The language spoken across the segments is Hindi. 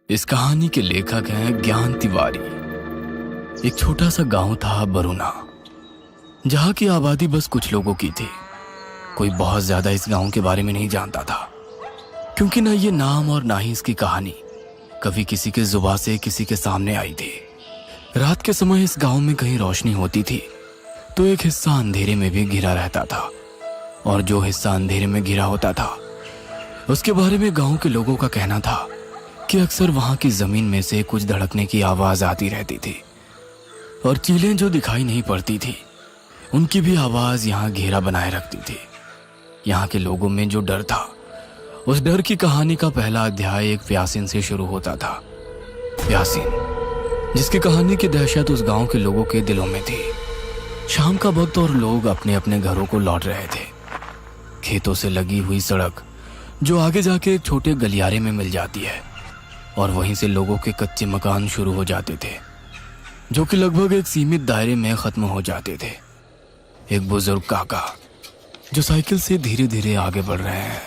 इस कहानी के लेखक हैं ज्ञान तिवारी। एक छोटा सा गांव था बरुना, जहां की आबादी बस कुछ लोगों की थी। कोई बहुत ज्यादा इस गांव के बारे में नहीं जानता था, क्योंकि ना ये नाम और ना ही इसकी कहानी कभी किसी के जुबान से किसी के सामने आई थी। रात के समय इस गांव में कहीं रोशनी होती थी तो एक हिस्सा अंधेरे में भी घिरा रहता था, और जो हिस्सा अंधेरे में घिरा होता था उसके बारे में गांव के लोगों का कहना था कि अक्सर वहां की जमीन में से कुछ धड़कने की आवाज आती रहती थी, और चीलें जो दिखाई नहीं पड़ती थी उनकी भी आवाज यहाँ घेरा बनाए रखती थी। यहाँ के लोगों में जो डर था, उस डर की कहानी का पहला अध्याय एक प्यासीन से शुरू होता था। प्यासीन, जिसकी कहानी की दहशत उस गांव के लोगों के दिलों में थी। शाम का वक्त और लोग अपने अपने घरों को लौट रहे थे। खेतों से लगी हुई सड़क जो आगे जाके एक छोटे गलियारे में मिल जाती है, और वहीं से लोगों के कच्चे मकान शुरू हो जाते थे, जो कि लगभग एक सीमित दायरे में खत्म हो जाते थे। एक बुजुर्ग काका जो साइकिल से धीरे धीरे आगे बढ़ रहे हैं।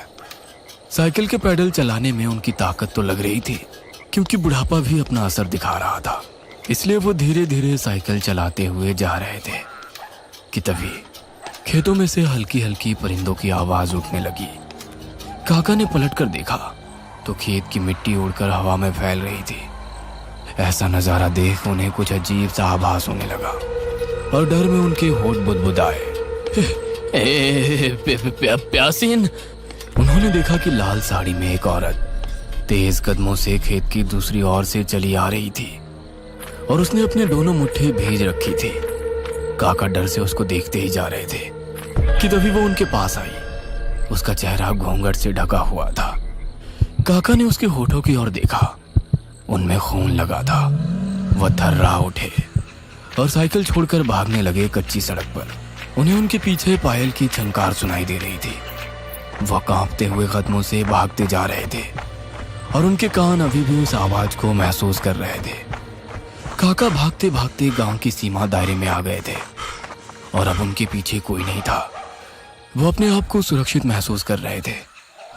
साइकिल के पैडल चलाने में उनकी ताकत तो लग रही थी, क्योंकि बुढ़ापा भी अपना असर दिखा रहा था, इसलिए वो धीरे धीरे साइकिल चलाते हुए जा रहे थे कि तभी खेतों में से हल्की हल्की परिंदों की आवाज उठने लगी। काका ने पलटकर देखा तो खेत की मिट्टी उड़कर हवा में फैल रही थी। ऐसा नजारा देख उन्हें कुछ अजीब सा आभास होने लगा, और डर में उनके होठ बुदबुदाए। प्यासीन, उन्होंने देखा कि लाल साड़ी में एक औरत तेज कदमों से खेत की दूसरी ओर से चली आ रही थी, और उसने अपने दोनों मुट्ठी भेज रखी थी। काका डर से उसको देखते ही जा रहे थे कि तभी वो उनके पास आई। उसका चेहरा घूंघट से ढका हुआ था। काका ने उसके होठों की ओर देखा, उनमें खून लगा था। वह थर्रा उठे और साइकिल छोड़कर भागने लगे कच्ची सड़क पर। उन्हें उनके पीछे पायल की झंकार सुनाई दे रही थी। वह कांपते हुए कदमों से भागते जा रहे थे, और उनके कान अभी भी उस आवाज को महसूस कर रहे थे। काका भागते भागते गांव की सीमा दायरे में आ गए थे, और अब उनके पीछे कोई नहीं था। वो अपने आप को सुरक्षित महसूस कर रहे थे।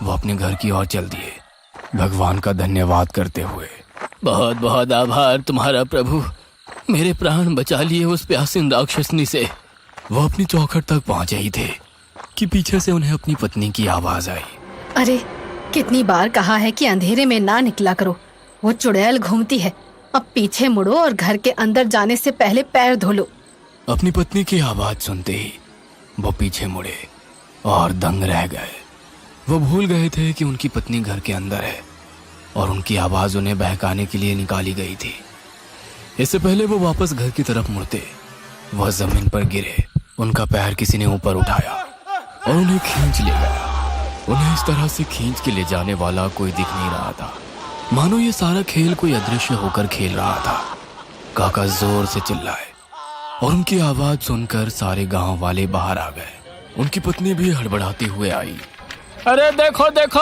वो अपने घर की ओर चल दिए, भगवान का धन्यवाद करते हुए। बहुत बहुत आभार तुम्हारा प्रभु, मेरे प्राण बचा लिए उस प्यासीन राक्षसनी से। वो अपनी चौखट तक पहुंचे ही थे कि पीछे से उन्हें अपनी पत्नी की आवाज आई। अरे, कितनी बार कहा है कि अंधेरे में ना निकला करो, वो चुड़ैल घूमती है। अब पीछे मुड़ो और घर के अंदर जाने से पहले पैर धो लो। अपनी पत्नी की आवाज सुनते ही वो पीछे मुड़े और दंग रह गए। वो भूल गए थे कि उनकी पत्नी घर के अंदर है, और उनकी आवाज उन्हें बहकाने के लिए निकाली गई थी। इससे पहले वो वापस घर की तरफ मुड़ते, वह जमीन पर गिरे। उनका पैर किसी ने ऊपर उठाया और उन्हें खींच ले गया। उन्हें इस तरह से खींच के ले जाने वाला कोई दिख नहीं रहा था, मानो ये सारा खेल कोई अदृश्य होकर खेल रहा था। काका जोर से चिल्लाए, और उनकी आवाज सुनकर सारे गांव वाले बाहर आ गए। उनकी पत्नी भी हड़बड़ाते हुए आई। अरे देखो देखो,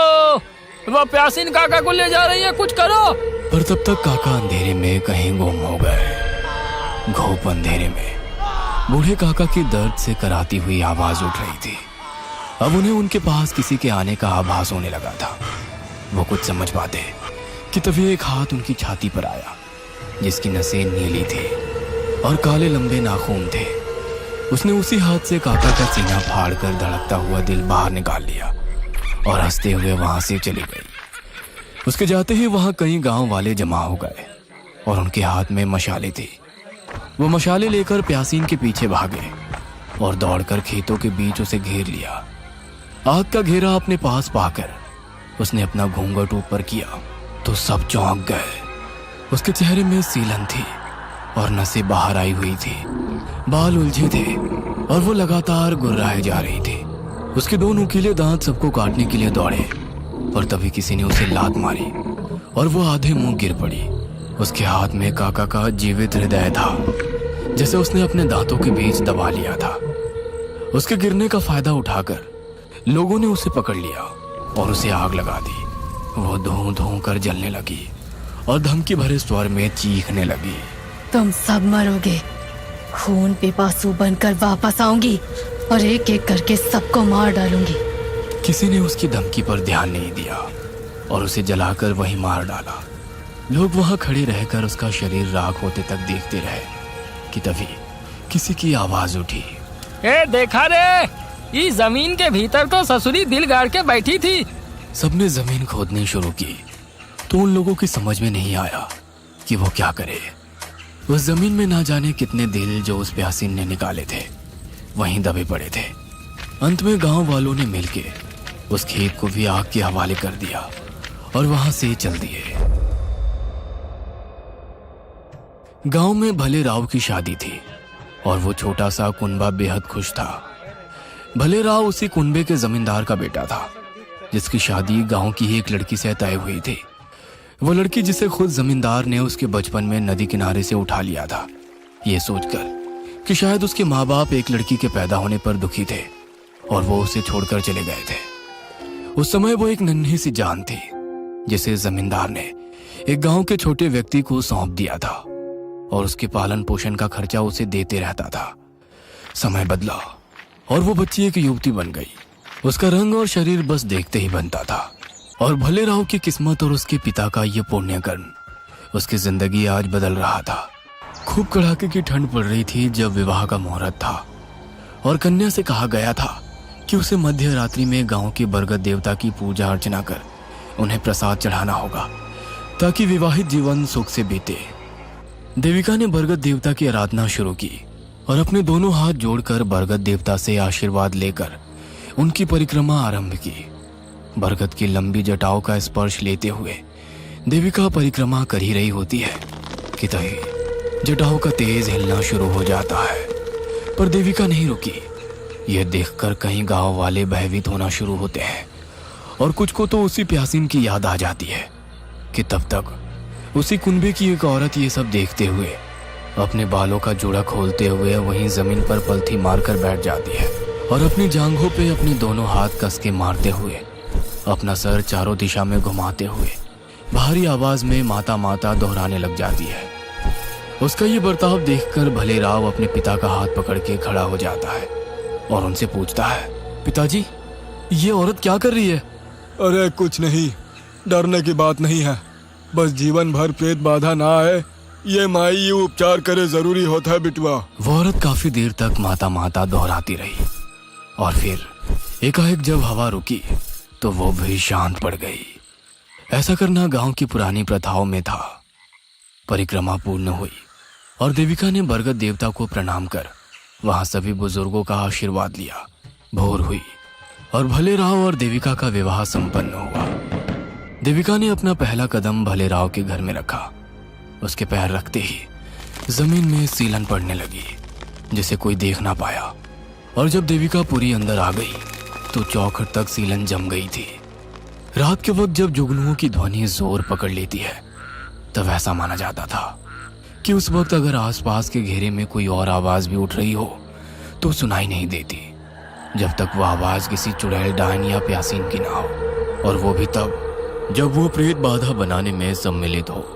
वो प्यासीन काका को ले जा रही है, कुछ करो। पर तब तक काका अंधेरे में कहीं गुम हो गए। घोप अंधेरे में बूढ़े काका की दर्द से कराती हुई आवाज उठ रही थी। अब उन्हें उनके पास किसी के आने का आभास होने लगा था। वो कुछ समझ पाते कि तभी एक हाथ उनकी छाती पर आया, जिसकी नसें नीली थी और काले लंबे नाखून थे। उसने उसी हाथ से काका का सीना फाड़कर धड़कता हुआ दिल बाहर निकाल लिया, और हंसते हुए वहां से चली गई। उसके जाते ही वहां कई गांव वाले जमा हो गए, और उनके हाथ में मशाले थी। वो मशाले लेकर प्यासीन के पीछे भागे और दौड़कर खेतों के बीच उसे घेर लिया। आग का घेरा अपने पास पाकर उसने अपना घूंघट ऊपर किया तो सब चौंक गए। उसके चेहरे में सीलन थी और नसें बाहर आई हुई थी। बाल उलझे थे और वो लगातार गुर्राए जा रही थी। उसके दो नुकीले दांत सबको काटने के लिए दौड़े, और तभी किसी ने उसे लात मारी और वो आधे मुंह गिर पड़ी। उसके हाथ में काका का जीवित हृदय था, जैसे उसने अपने दांतों के बीच दबा लिया था। उसके गिरने का फायदा उठाकर लोगों ने उसे पकड़ लिया और उसे आग लगा दी। वो धूं धूं कर जलने लगी और धमकी भरे स्वर में चीखने लगी। तुम सब मरोगे, खून पिपासू बनकर वापस आऊंगी और एक एक करके सबको मार डालूंगी। किसी ने उसकी धमकी पर ध्यान नहीं दिया और उसे जलाकर वहीं मार डाला। लोग वहां खड़े रहकर उसका शरीर राख होते तक देखते रहे कि तभी किसी की आवाज उठी। ए देखा रे, इस जमीन के भीतर तो ससुरी दिल गाड़ के बैठी थी। सबने जमीन खोदनी शुरू की तो उन लोगों की समझ में नहीं आया कि वो क्या करे। उस जमीन में ना जाने कितने दिल जो उस प्यासीन ने निकाले थे वहीं दबे पड़े थे। अंत में गांव वालों ने मिलकर उस खेत को भी आग के हवाले कर दिया और वहां से चल दिए। गांव में भले राव की शादी थी और वो छोटा सा कुनबा बेहद खुश था। भले राव उसी कुनबे के जमींदार का बेटा था जिसकी शादी गांव की ही एक लड़की से तय हुई थी। वो लड़की जिसे खुद जमींदार ने उसके बचपन में नदी किनारे से उठा लिया था, ये सोचकर कि शायद उसके माँ बाप एक लड़की के पैदा होने पर दुखी थे और वो उसे छोड़कर चले गए थे। उस समय वो एक नन्ही सी जान थी जिसे जमींदार ने एक गांव के छोटे व्यक्ति को सौंप दिया था और उसके पालन पोषण का खर्चा उसे देते रहता था। समय बदला और वो बच्ची एक युवती बन गई। उसका रंग और शरीर बस देखते ही बनता था और भले राव की किस्मत और उसके पिता का ये पुण्य कर्म उसकी जिंदगी आज बदल रहा था। खूब कड़ाके की ठंड पड़ रही थी जब विवाह का मुहूर्त था और कन्या से कहा गया था कि उसे मध्य रात्रि में गांव के बरगद देवता की पूजा अर्चना कर उन्हें प्रसाद चढ़ाना होगा ताकि विवाहित जीवन सुख से बीते। देविका ने बरगद देवता की आराधना शुरू की और अपने दोनों हाथ जोड़कर बरगद देवता से आशीर्वाद लेकर उनकी परिक्रमा आरंभ की। बरगद की लंबी जटाओं का स्पर्श लेते हुए देविका परिक्रमा कर ही रही होती है कि तभी जटाओं का तेज हिलना शुरू हो जाता है, पर देविका नहीं रुकी। यह देखकर कहीं गांव वाले भयभीत होना शुरू होते हैं और कुछ को तो उसी प्यासीन की याद आ जाती है कि तब तक उसी कुनबे की एक औरत ये सब देखते हुए अपने बालों का जोड़ा खोलते हुए वहीं जमीन पर पलथी मारकर बैठ जाती है और अपनी जांघों पे अपने दोनों हाथ कस के मारते हुए अपना सर चारों दिशा में घुमाते हुए भारी आवाज में माता माता दोहराने लग जाती है। उसका ये बर्ताव देखकर भले राव अपने पिता का हाथ पकड़ के खड़ा हो जाता है और उनसे पूछता है, पिताजी ये औरत क्या कर रही है? अरे कुछ नहीं, डरने की बात नहीं है, बस जीवन भर पेट बाधा ना आए ये माई ये उपचार करे जरूरी होता है बिटवा। वो औरत काफी देर तक माता माता दोहराती रही और फिर एकाएक जब हवा रुकी तो वो भी शांत पड़ गई। ऐसा करना गांव की पुरानी प्रथाओं में था। परिक्रमा पूर्ण हुई और देविका ने बरगद देवता को प्रणाम कर वहां सभी बुजुर्गों का आशीर्वाद लिया। भोर हुई और भले राव और देविका का विवाह संपन्न हुआ। देविका ने अपना पहला कदम भले राव के घर में रखा। उसके पैर रखते ही जमीन में सीलन पड़ने लगी जिसे कोई देख ना पाया और जब देविका पूरी अंदर आ गई तो चौखट तक सीलन जम गई थी। रात के वक्त जब जुगनुओं की ध्वनि जोर पकड़ लेती है तब ऐसा माना जाता था कि उस वक्त अगर आसपास के घेरे में कोई और आवाज भी उठ रही हो तो सुनाई नहीं देती जब तक वो आवाज किसी चुड़ैल डायन या प्यासीन की ना हो, और वो भी तब जब वो प्रेत बाधा बनाने में सम्मिलित हो।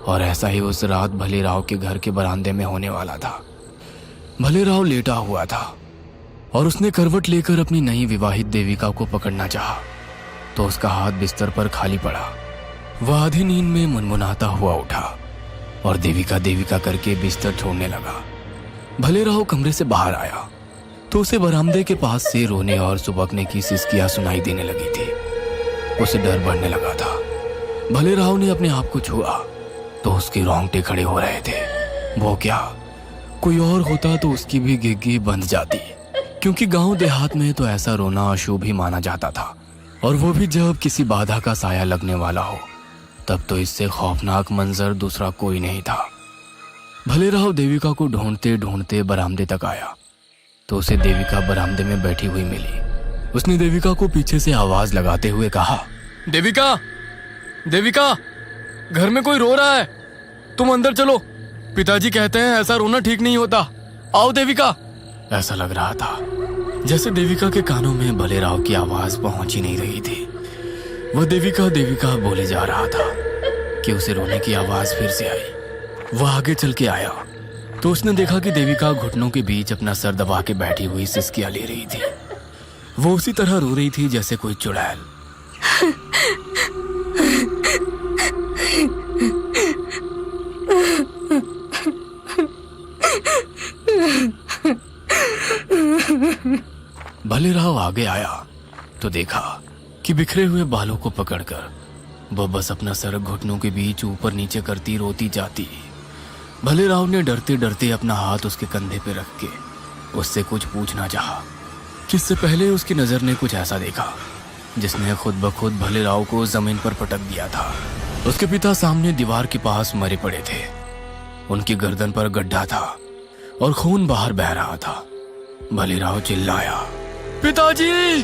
और ऐसा ही उस रात भले राव के घर के बरामदे में होने वाला था। भले राव लेटा हुआ था और उसने करवट लेकर अपनी नई विवाहित देविका को पकड़ना चाहा तो उसका हाथ बिस्तर पर खाली पड़ा। वह आधी नींद में मुनमुनाता हुआ उठा और देविका देविका करके बिस्तर छोड़ने लगा। भले राव कमरे से बाहर आया तो उसे बरामदे के पास से रोने और सुबकने की सिसकियां सुनाई देने लगी थी। उसे डर बढ़ने लगा था। भले राव ने अपने आप को छुआ तो उसके रोंगटे खड़े हो रहे थे। वो क्या, कोई और होता तो उसकी भी गिग्गी बंध जाती, क्योंकि गांव देहात में तो ऐसा रोना अशुभ ही माना जाता था, और वो भी जब किसी बाधा का साया लगने वाला हो। तब तो इससे खौफनाक मंजर दूसरा कोई नहीं था। भले राव देविका को ढूंढते ढूंढते बरामदे तक आया तो उसे देविका बरामदे में बैठी हुई मिली। उसने देविका को पीछे से आवाज लगाते हुए कहा, देविका, देविका, घर में कोई रो रहा है, तुम अंदर चलो, पिताजी कहते हैं ऐसा रोना ठीक नहीं होता, आओ देविका। ऐसा लग रहा था जैसे देविका के कानों में भले राव की आवाज पहुंच ही नहीं रही थी। वह देविका देविका बोले जा रहा था कि उसे रोने की आवाज फिर से आई। वह आगे चल के आया तो उसने देखा कि देविका घुटनों के बीच अपना सर दबा के बैठी हुई सिसकियां ले रही थी। वो उसी तरह रो रही थी जैसे कोई चुड़ैल। भलेराव आगे आया तो देखा कि बिखरे हुए बालों को पकड़कर वह बस अपना सर घुटनों के बीच ऊपर नीचे करती रोती जाती। भलेराव ने डरते डरते अपना हाथ उसके कंधे पे रख के उससे कुछ पूछना चाहा कि इससे पहले उसकी नजर ने कुछ ऐसा देखा जिसने खुद ब खुद भलेराव को जमीन पर पटक दिया था। उसके पिता सामने दीवार के पास मरे पड़े थे। उनकी गर्दन पर गड्ढा था और खून बाहर बह रहा था। भलेराव चिल्लाया, पिताजी!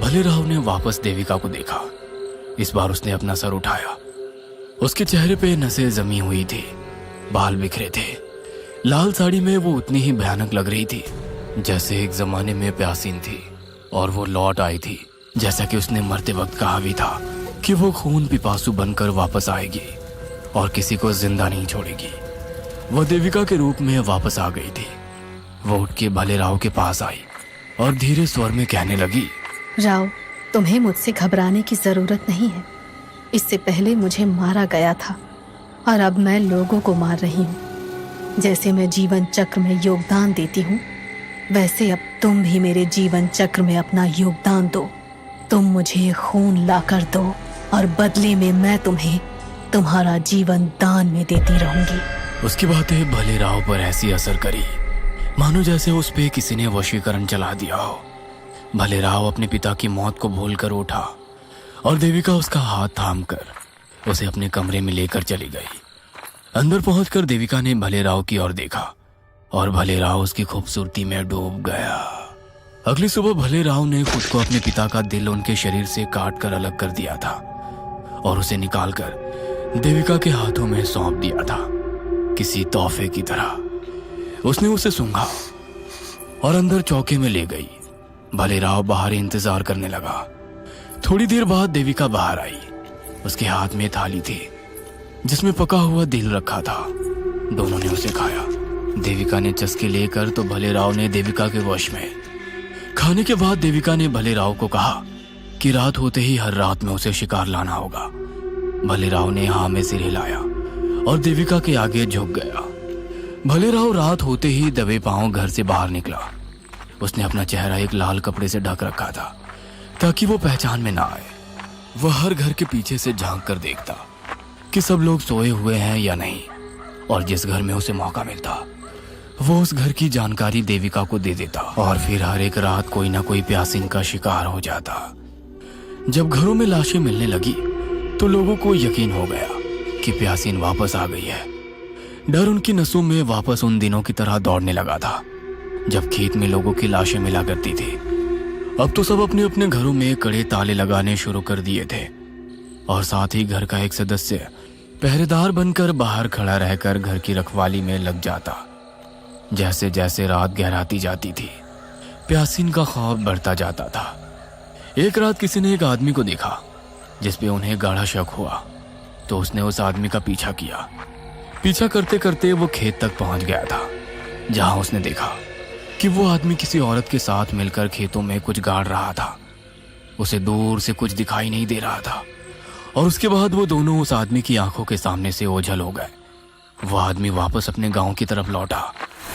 भलेराव ने वापस देविका को देखा। इस बार उसने अपना सर उठाया। उसके चेहरे पे नसें जमी हुई थी, बाल बिखरे थे। लाल साड़ी में वो उतनी ही भयानक लग रही थी जैसे एक जमाने में प्यासीन थी, और वो लौट आई थी जैसा कि उसने मरते वक्त कहा भी था कि वो खून पिपासु बनकर वापस आएगी और किसी को जिंदा नहीं छोड़ेगी। वो देविका के रूप में वापस आ गई थी। वो उठ के भलेराव के पास आई और धीरे स्वर में कहने लगी, राव, तुम्हें मुझसे घबराने की जरूरत नहीं है। इससे पहले मुझे मारा गया था और अब मैं लोगों को मार रही हूँ। जैसे मैं जीवन चक्र में योगदान देती हूँ, वैसे अब तुम भी मेरे जीवन चक्र में अपना योगदान दो। तुम मुझे खून लाकर दो और बदले में मैं तुम्हें तुम्हारा जीवन दान में देती रहूंगी। उसकी बातें भलेराव पर ऐसी असर करी मानो जैसे उस पे किसी ने वशीकरण चला दिया हो। भलेराव अपने पिता की मौत को भूलकर उठा और देविका उसका हाथ थामकर उसे अपने कमरे में लेकर चली गई। अंदर पहुंचकर देविका ने भलेराव की ओर देखा और भलेराव उसकी खूबसूरती में डूब गया। अगली सुबह भलेराव ने खुद को अपने पिता का दिल उनके शरीर से काट कर अलग कर दिया था और उसे निकालकर देविका के हाथों में सौंप दिया था किसी तोहफे की तरह। उसने उसे सूंघा और अंदर चौके में ले गई। भलेराव बाहर इंतजार करने लगा। थोड़ी देर बाद देविका बाहर आई। उसके हाथ में थाली थी जिसमें पका हुआ दिल रखा था। दोनों ने उसे खाया। देविका ने चस्के लेकर तो भलेराव ने देविका के वश में। खाने के बाद देविका ने भलेराव को कहा कि रात होते ही हर रात में उसे शिकार लाना होगा। भलेराव ने हाँ में सिर हिलाया और देविका के आगे झुक गया। भलेराव रात होते ही दबे पांव घर से बाहर निकला। उसने अपना चेहरा एक लाल कपड़े से ढक रखा था ताकि वो पहचान में ना आए। वह हर घर के पीछे से झांक कर देखता कि सब लोग सोए हुए हैं या नहीं, और जिस घर में उसे मौका मिलता वो उस घर की जानकारी देविका को दे देता और फिर हर एक रात कोई ना कोई प्यासीन का शिकार हो जाता। जब घरों में लाशें मिलने लगी तो लोगों को यकीन हो गया कि प्यासीन वापस आ गई है। डर उनकी नसों में वापस उन दिनों की तरह दौड़ने लगा था जब खेत में लोगों की लाशें मिला करती थी। अब तो सब अपने अपने घरों में कड़े ताले लगाने शुरू कर दिए थे और साथ ही घर का एक सदस्य पहरेदार बनकर बाहर खड़ा रहकर घर की रखवाली में लग जाता। जैसे जैसे रात गहराती जाती थी प्यासीन का खौफ बढ़ता जाता था। एक रात किसी ने एक आदमी को देखा जिस पे उन्हें गाढ़ा शक हुआ, तो उसने उस आदमी का पीछा किया। पीछा करते करते वो खेत तक पहुंच गया था जहां उसने देखा कि वो आदमी किसी औरत के साथ मिलकर खेतों में कुछ गाड़ रहा था। उसे दूर से कुछ दिखाई नहीं दे रहा था और उसके बाद वो दोनों उस आदमी की आंखों के सामने से ओझल हो गए। वो आदमी वापस अपने गांव की तरफ लौटा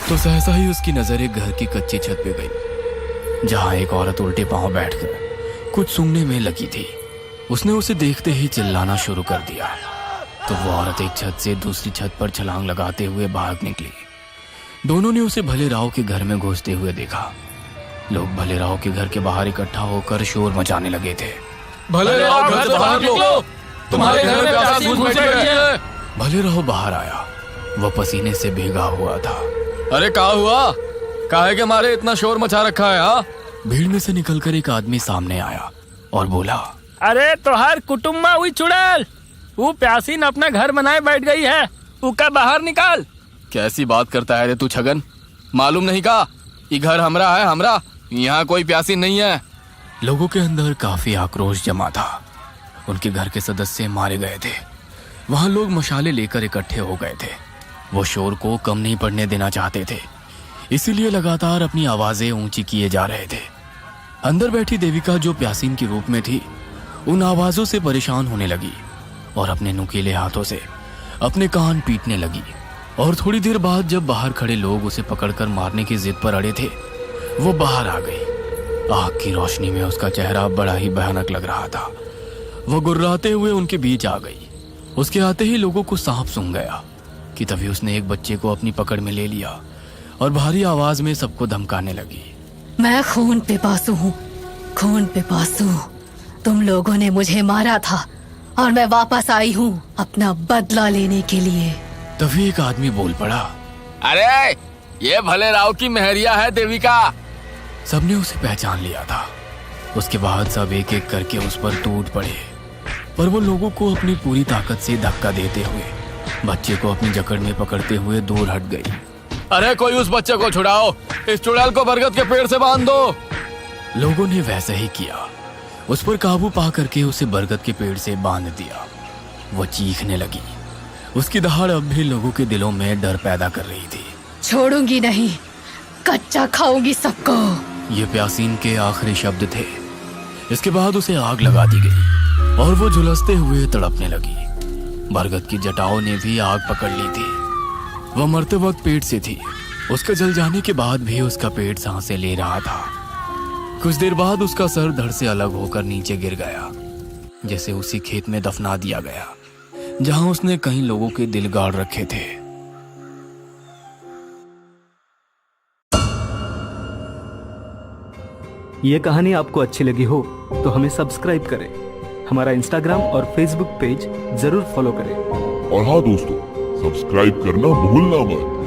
तो सहसा ही उसकी नजर एक घर की कच्ची छत पे गई जहां एक औरत उल्टे पांव बैठकर कुछ सूंघने में लगी थी। उसने उसे देखते ही चिल्लाना शुरू कर दिया तो वो औरत एक छत से दूसरी छत पर छलांग लगाते हुए भाग निकली। दोनों ने उसे भलेराव के घर में घुसते हुए देखा। लोग भलेराव के घर के बाहर इकट्ठा होकर शोर मचाने लगे थे। भलेराव घर से बाहर निकलो, तुम्हारे घर में प्यासी घुस बैठी है। भलेराव बाहर आया। वह पसीने से भीगा हुआ था। अरे क्या हुआ? काहे के मारे इतना शोर मचा रखा है? हाँ, भीड़ में से निकलकर एक आदमी सामने आया और बोला, अरे तोहार कुटुम्बा हुई चुड़ैल, वो प्यासीन अपना घर बनाए बैठ गई है, उका बाहर निकाल। कैसी बात करता है रे तू छगन? मालूम नहीं का ये घर हमरा है, हमरा यहाँ कोई प्यासीन नहीं है। लोगों के अंदर काफी आक्रोश जमा था। उनके घर के सदस्य मारे गए थे। वहां लोग मशाले लेकर इकट्ठे हो गए थे। वो शोर को कम नहीं पड़ने देना चाहते थे, इसीलिए लगातार अपनी आवाजें ऊंची किए जा रहे थे। अंदर बैठी देविका जो प्यासीन के रूप में थी उन आवाजों से परेशान होने लगी और अपने नुकीले हाथों से अपने कान पीटने लगी। और थोड़ी देर बाद जब बाहर खड़े लोग उसे पकड़कर मारने की जिद पर अड़े थे वो बाहर आ गई। आग की रोशनी में उसका चेहरा बड़ा ही भयानक लग रहा था। वो गुर्राते हुए उनके बीच आ गई। उसके आते ही लोगों को सांप सूंघ गया कि तभी उसने एक बच्चे को अपनी पकड़ में ले लिया और भारी आवाज में सबको धमकाने लगी। मैं खून पिपासु हूँ, खून पिपासु। तुम लोगों ने मुझे मारा था और मैं वापस आई हूँ अपना बदला लेने के लिए। तभी एक आदमी बोल पड़ा, अरे ये भले राव की मेहरिया है देविका। सबने उसे पहचान लिया था। उसके बाद सब एक एक करके उस पर टूट पड़े, पर वो लोगों को अपनी पूरी ताकत से धक्का देते हुए बच्चे को अपनी जकड़ में पकड़ते हुए दूर हट गई। अरे कोई उस बच्चे को छुड़ाओ, इस चुड़ैल को बरगद के पेड़ से बांध दो। लोगों ने वैसा ही किया। उस पर काबू पा करके उसे बरगद के पेड़ से बांध दिया। वो चीखने लगी। उसकी दहाड़ अब भी लोगों के दिलों में डर पैदा कर रही थी। छोड़ूंगी नहीं, कच्चा खाऊंगी सबको। ये प्यासीन के आखिरी शब्द थे। इसके बाद उसे आग लगा दी गई और वो झुलसते हुए तड़पने लगी। बरगद की जटाओं ने भी आग पकड़ ली थी। वह मरते वक्त पेट से थी। उसका जल जाने के बाद भी उसका पेट सांसें ले रहा था। कुछ देर बाद उसका सर धड़ से अलग होकर नीचे गिर गया, जैसे उसी खेत में दफना दिया गया जहां उसने कई लोगों के दिल गाड़ रखे थे। ये कहानी आपको अच्छी लगी हो तो हमें सब्सक्राइब करें, हमारा इंस्टाग्राम और फेसबुक पेज जरूर फॉलो करें। और हाँ दोस्तों, सब्सक्राइब करना भूलना मत।